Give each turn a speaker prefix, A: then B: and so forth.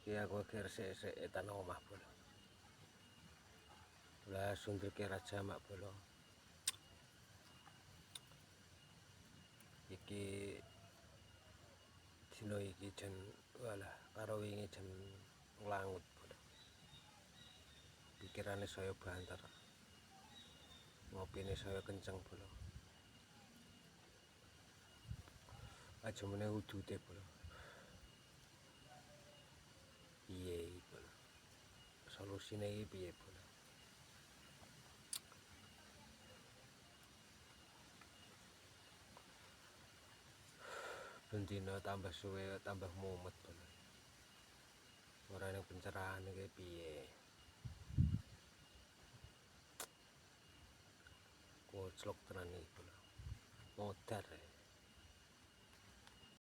A: Ki aku resik-resik etan omah pula. Lah sundur ki raja mak pula. Iki dino iki jan walah karo wingi jan nglangut pula. Pikirane saya banter. Ngopine saya kenceng pula. Aja meneh udute pula. Piye pula. Solusine iki piye pula. Bendina tambah suwe tambah mumet pula. Ora ning pencerahan iki piye. Koclok tenan iki pula. Modar.